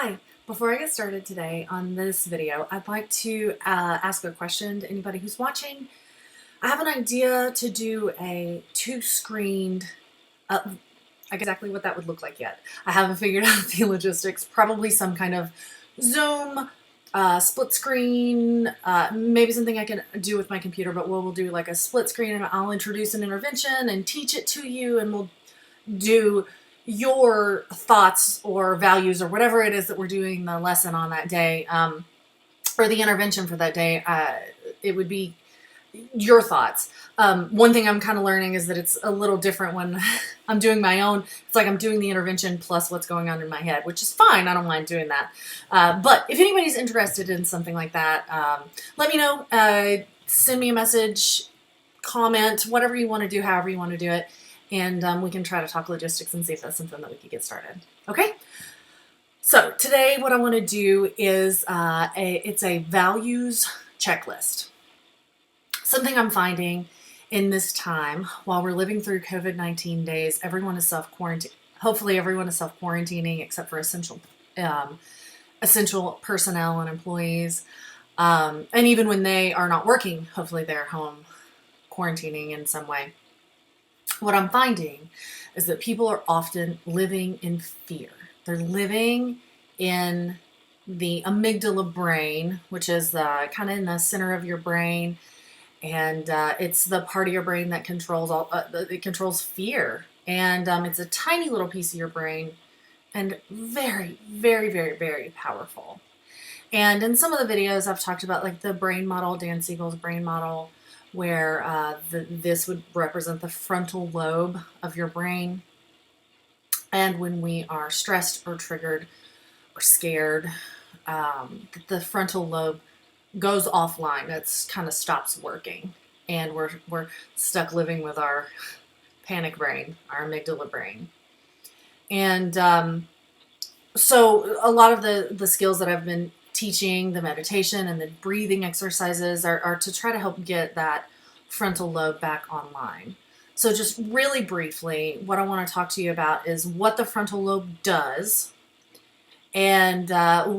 Hi, before I get started today on this video, I'd like to ask a question to anybody who's watching. I have an idea to do a two-screened, I guess exactly what that would look like yet. I haven't figured out the logistics, probably some kind of Zoom, split screen, maybe something I can do with my computer, but we'll do like a split screen and I'll introduce an intervention and teach it to you and we'll do your thoughts or values or whatever it is that we're doing the lesson on that day, or the intervention for that day. It would be your thoughts. One thing I'm kind of learning is that it's a little different when I'm doing my own. It's like I'm doing the intervention plus what's going on in my head, which is fine. I don't mind doing that. But if anybody's interested in something like that, let me know. Send me a message, comment, whatever you want to do, however you want to do it. And we can try to talk logistics and see if that's something that we could get started. Okay? So today what I want to do is it's a values checklist. Something I'm finding in this time while we're living through COVID-19 days, everyone is self-quarantining. Hopefully everyone is self-quarantining except for essential personnel and employees. And even when they are not working, hopefully they're home quarantining in some way. What I'm finding is that people are often living in fear. They're living in the amygdala brain, which is kind of in the center of your brain, and it's the part of your brain that controls it controls fear, and it's a tiny little piece of your brain, and very, very, very, very powerful. And in some of the videos, I've talked about like the brain model, Dan Siegel's brain model, where this would represent the frontal lobe of your brain. And when we are stressed or triggered or scared, the frontal lobe goes offline. It's kind of stops working. And we're stuck living with our panic brain, our amygdala brain. And so a lot of the skills that I've been teaching, the meditation and the breathing exercises are to try to help get that frontal lobe back online. So just really briefly, what I want to talk to you about is what the frontal lobe does. And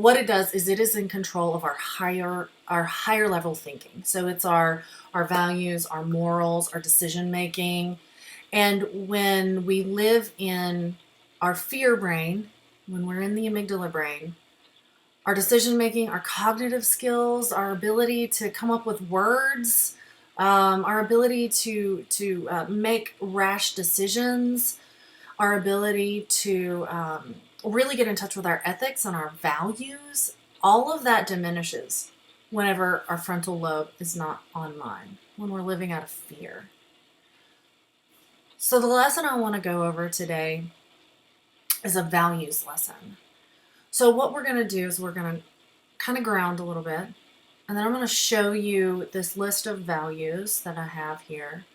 what it does is it is in control of our higher level thinking. So it's our values, our morals, our decision making. And when we live in our fear brain, when we're in the amygdala brain, our decision making, our cognitive skills, our ability to come up with words, our ability to make rash decisions, our ability to really get in touch with our ethics and our values, all of that diminishes whenever our frontal lobe is not online, when we're living out of fear. So the lesson I want to go over today is a values lesson. So what we're going to do is we're going to kind of ground a little bit, and then I'm going to show you this list of values that I have here.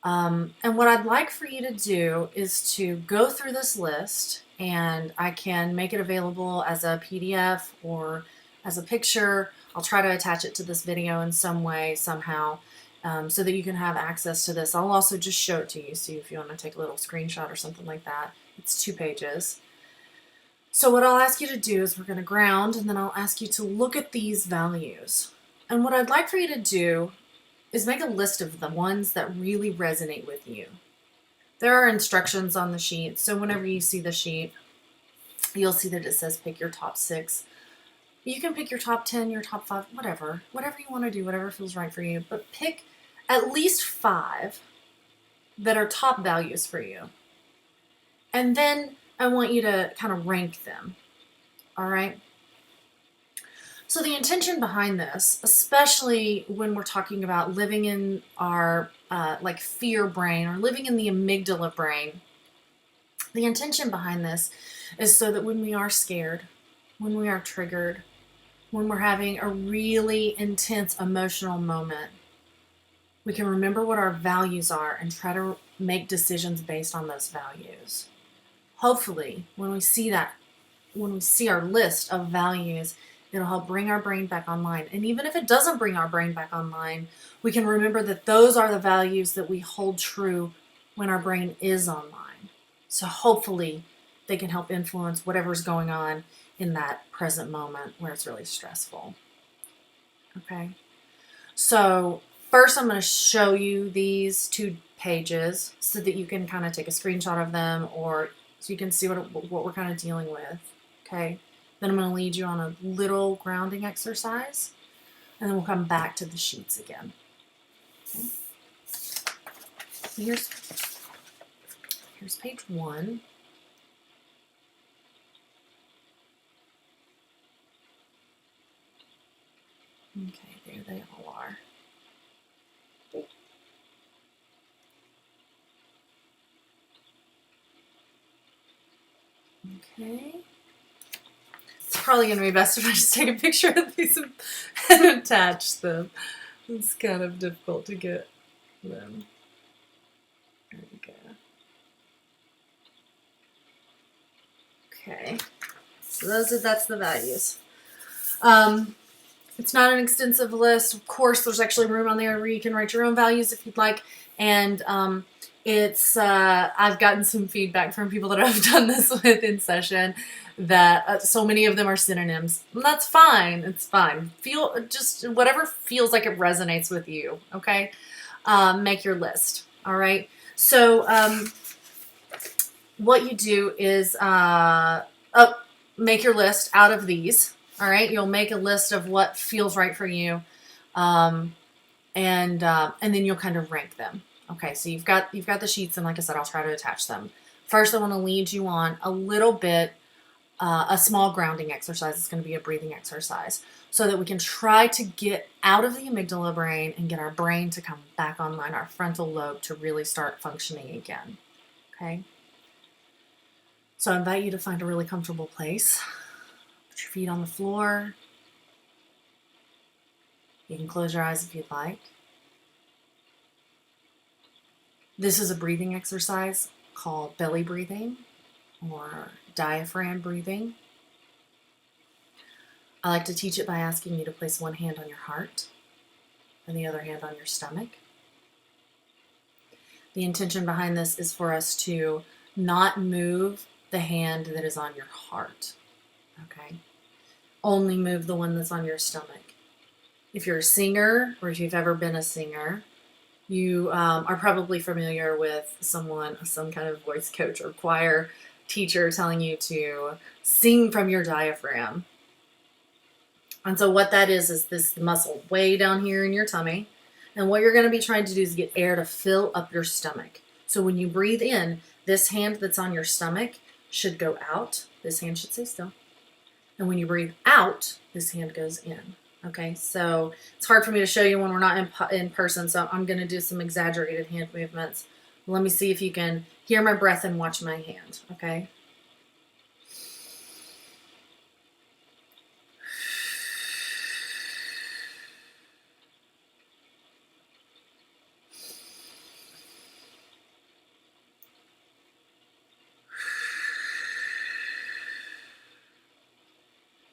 And what I'd like for you to do is to go through this list, and I can make it available as a PDF or as a picture. I'll try to attach it to this video in some way, somehow, so that you can have access to this. I'll also just show it to you, so if you want to take a little screenshot or something like that. It's 2 pages. So what I'll ask you to do is we're going to ground, and then I'll ask you to look at these values. And what I'd like for you to do is make a list of the ones that really resonate with you. There are instructions on the sheet, so whenever you see the sheet, you'll see that it says pick your top 6. You can pick your top 10, your top 5, whatever you want to do, whatever feels right for you, but pick at least 5 that are top values for you. And then I want you to kind of rank them, all right? So the intention behind this, especially when we're talking about living in our like fear brain or living in the amygdala brain, the intention behind this is so that when we are scared, when we are triggered, when we're having a really intense emotional moment, we can remember what our values are and try to make decisions based on those values. Hopefully, when we see our list of values, it'll help bring our brain back online. And even if it doesn't bring our brain back online, we can remember that those are the values that we hold true when our brain is online. So hopefully they can help influence whatever's going on in that present moment where it's really stressful. Okay. So first I'm going to show you these 2 pages so that you can kind of take a screenshot of them, or so you can see what we're kind of dealing with. Okay. Then I'm going to lead you on a little grounding exercise, and then we'll come back to the sheets again. Okay. So here's page 1. Okay, there they all are. Okay. It's probably going to be best if I just take a picture of these and attach them. It's kind of difficult to get them. There we go. Okay. So that's the values. It's not an extensive list. Of course, there's actually room on there where you can write your own values if you'd like. And I've gotten some feedback from people that I've done this with in session that so many of them are synonyms. And that's fine. It's fine. Feel just whatever feels like it resonates with you. Okay. Make your list. All right. So what you do is make your list out of these. All right, you'll make a list of what feels right for you, and then you'll kind of rank them. Okay, so you've got the sheets, and like I said, I'll try to attach them. First, I want to lead you on a little bit, a small grounding exercise. It's going to be a breathing exercise, so that we can try to get out of the amygdala brain and get our brain to come back online, our frontal lobe to really start functioning again. Okay. So I invite you to find a really comfortable place. Put your feet on the floor. You can close your eyes if you'd like. This is a breathing exercise called belly breathing or diaphragm breathing. I like to teach it by asking you to place one hand on your heart and the other hand on your stomach. The intention behind this is for us to not move the hand that is on your heart. Okay? Only move the one that's on your stomach. If you're a singer, or if you've ever been a singer, you are probably familiar with some kind of voice coach or choir teacher telling you to sing from your diaphragm. And so what that is this muscle way down here in your tummy. And what you're going to be trying to do is get air to fill up your stomach. So when you breathe in, this hand that's on your stomach should go out. This hand should stay still. And when you breathe out, this hand goes in. Okay, so it's hard for me to show you when we're not in person, so I'm going to do some exaggerated hand movements. Let me see if you can hear my breath and watch my hand, okay?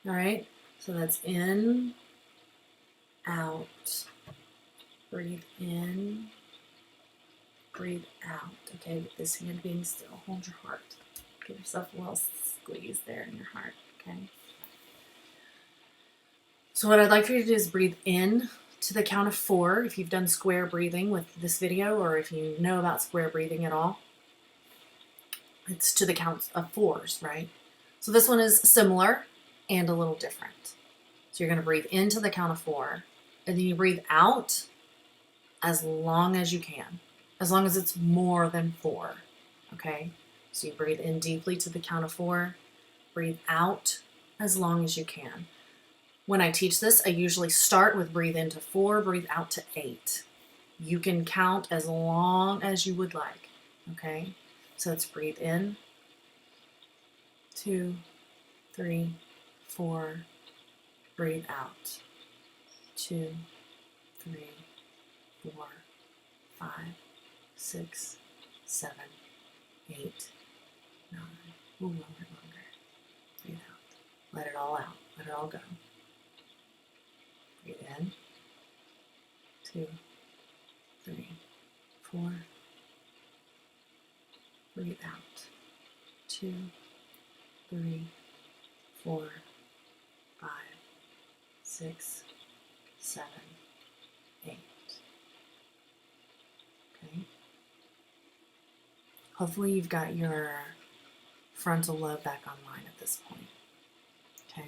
All right, so that's in, out, breathe in, breathe out. Okay, with this hand being still, hold your heart. Give yourself a little squeeze there in your heart, okay? So what I'd like for you to do is breathe in to the count of 4 if you've done square breathing with this video, or if you know about square breathing at all. It's to the count of 4s, right? So this one is similar and a little different. So you're going to breathe into the count of 4, and then you breathe out as long as you can, as long as it's more than 4, okay? So you breathe in deeply to the count of 4, breathe out as long as you can. When I teach this, I usually start with breathe into 4, breathe out to 8. You can count as long as you would like, okay? So it's breathe in, 2, 3, 4, breathe out, 2, 3, 4, 5, 6, 7, 8, 9. Ooh, longer. Breathe out. Let it all out. Let it all go. Breathe in, 2, 3, 4. Breathe out, 2, 3, 4, 5, 6, 7, 8. Okay. Hopefully you've got your frontal lobe back online at this point. Okay.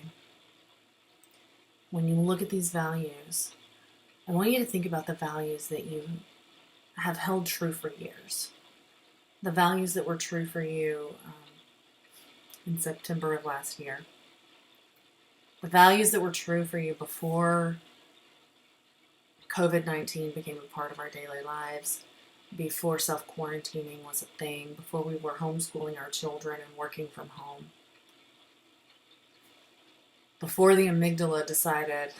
When you look at these values, I want you to think about the values that you have held true for years. The values that were true for you in September of last year. The values that were true for you before COVID-19 became a part of our daily lives, before self-quarantining was a thing, before we were homeschooling our children and working from home. Before the amygdala decided,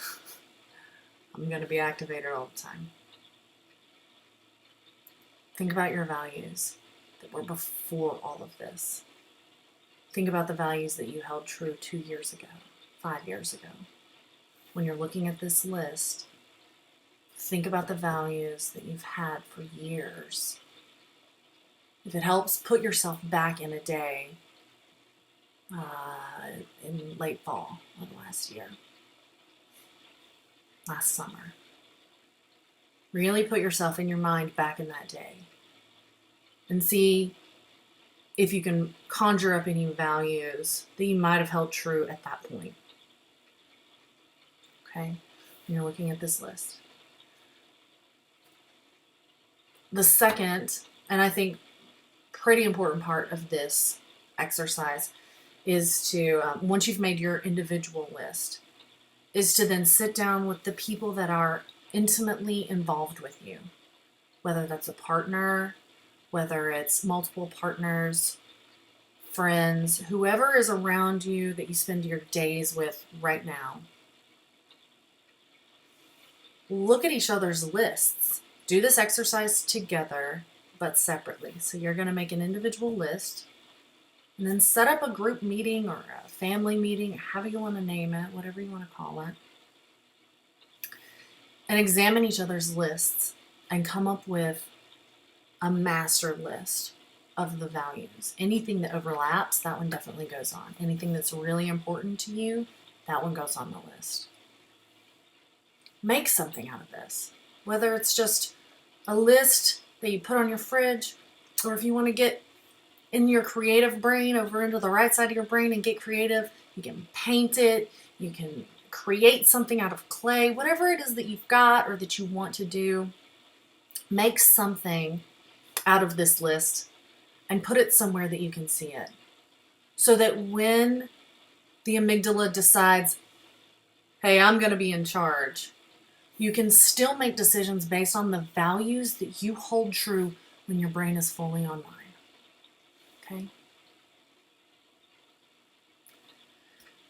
I'm going to be activated all the time. Think about your values that were before all of this. Think about the values that you held true 2 years ago, 5 years ago. When you're looking at this list, think about the values that you've had for years. If it helps, put yourself back in a day in late fall of last year, last summer. Really put yourself in your mind back in that day and see if you can conjure up any values that you might have held true at that point. Okay? When you're looking at this list. The second, and I think pretty important part of this exercise is to, once you've made your individual list, is to then sit down with the people that are intimately involved with you, whether that's a partner, whether it's multiple partners, friends, whoever is around you that you spend your days with right now. Look at each other's lists. Do this exercise together, but separately. So you're going to make an individual list and then set up a group meeting or a family meeting, however you want to name it, whatever you want to call it, and examine each other's lists and come up with a master list of the values. Anything that overlaps, that one definitely goes on. Anything that's really important to you, that one goes on the list. Make something out of this. Whether it's just a list that you put on your fridge, or if you want to get in your creative brain over into the right side of your brain and get creative, you can paint it, you can create something out of clay, whatever it is that you've got or that you want to do, make something out of this list and put it somewhere that you can see it. So that when the amygdala decides, hey, I'm going to be in charge, you can still make decisions based on the values that you hold true when your brain is fully online. Okay?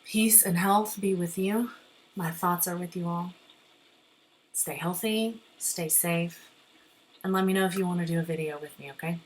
Peace and health be with you. My thoughts are with you all. Stay healthy, stay safe, and let me know if you want to do a video with me, okay?